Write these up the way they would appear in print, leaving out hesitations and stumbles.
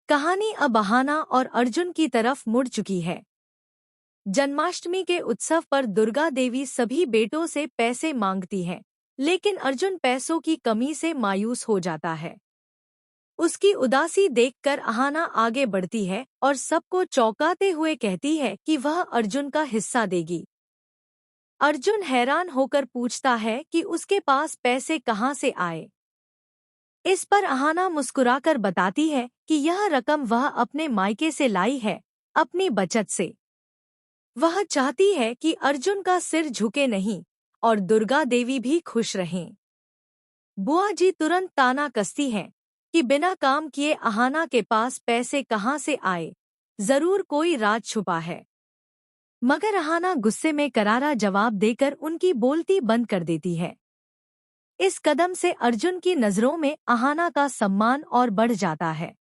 कहानी अब अहाना और अर्जुन की तरफ मुड़ चुकी है। जन्माष्टमी के उत्सव पर दुर्गा देवी सभी बेटों से पैसे मांगती है, लेकिन अर्जुन पैसों की कमी से मायूस हो जाता है। उसकी उदासी देखकर अहाना आगे बढ़ती है और सबको चौंकाते हुए कहती है कि वह अर्जुन का हिस्सा देगी। अर्जुन हैरान होकर पूछता है कि उसके पास पैसे कहाँ से आए। इस पर अहाना मुस्कुराकर बताती है कि यह रकम वह अपने मायके से लाई है, अपनी बचत से। वह चाहती है कि अर्जुन का सिर झुके नहीं और दुर्गा देवी भी खुश रहें। बुआ जी तुरंत ताना कसती हैं कि बिना काम किए अहाना के पास पैसे कहाँ से आए, जरूर कोई राज छुपा है। मगर अहाना गुस्से में करारा जवाब देकर उनकी बोलती बंद कर देती है। इस कदम से अर्जुन की नजरों में अहाना का सम्मान और बढ़ जाता है।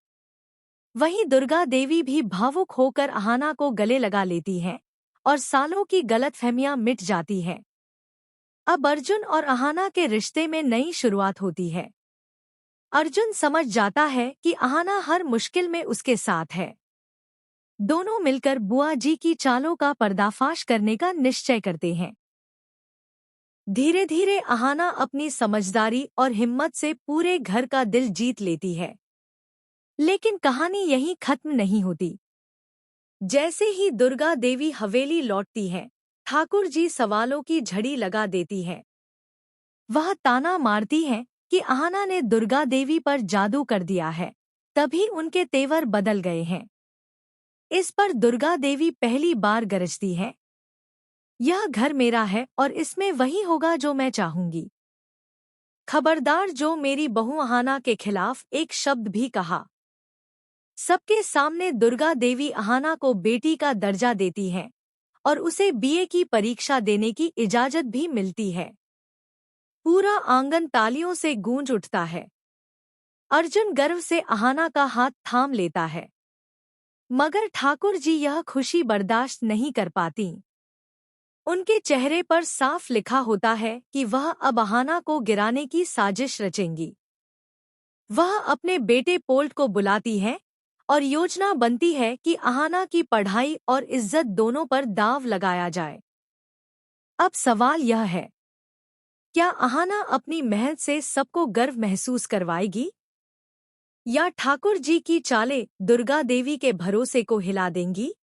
वहीं दुर्गा देवी भी भावुक होकर अहाना को गले लगा लेती हैं और सालों की गलतफहमियां मिट जाती हैं। अब अर्जुन और अहाना के रिश्ते में नई शुरुआत होती है। अर्जुन समझ जाता है कि अहाना हर मुश्किल में उसके साथ है। दोनों मिलकर बुआ जी की चालों का पर्दाफाश करने का निश्चय करते हैं। धीरे धीरे अहाना अपनी समझदारी और हिम्मत से पूरे घर का दिल जीत लेती है। लेकिन कहानी यहीं खत्म नहीं होती। जैसे ही दुर्गा देवी हवेली लौटती है, ठाकुर जी सवालों की झड़ी लगा देती है। वह ताना मारती है कि अहाना ने दुर्गा देवी पर जादू कर दिया है, तभी उनके तेवर बदल गए हैं। इस पर दुर्गा देवी पहली बार गरजती है, यह घर मेरा है और इसमें वही होगा जो मैं चाहूंगी। खबरदार, जो मेरी बहू अहाना के खिलाफ एक शब्द भी कहा। सबके सामने दुर्गा देवी अहाना को बेटी का दर्जा देती है और उसे बीए की परीक्षा देने की इजाजत भी मिलती है। पूरा आंगन तालियों से गूंज उठता है। अर्जुन गर्व से अहाना का हाथ थाम लेता है, मगर ठाकुर जी यह खुशी बर्दाश्त नहीं कर पाती। उनके चेहरे पर साफ लिखा होता है कि वह अब अहाना को गिराने की साजिश रचेंगी। वह अपने बेटे पोल्ट को बुलाती है और योजना बनती है कि अहाना की पढ़ाई और इज्जत दोनों पर दांव लगाया जाए। अब सवाल यह है, क्या अहाना अपनी मेहनत से सबको गर्व महसूस करवाएगी या ठाकुर जी की चालें दुर्गा देवी के भरोसे को हिला देंगी?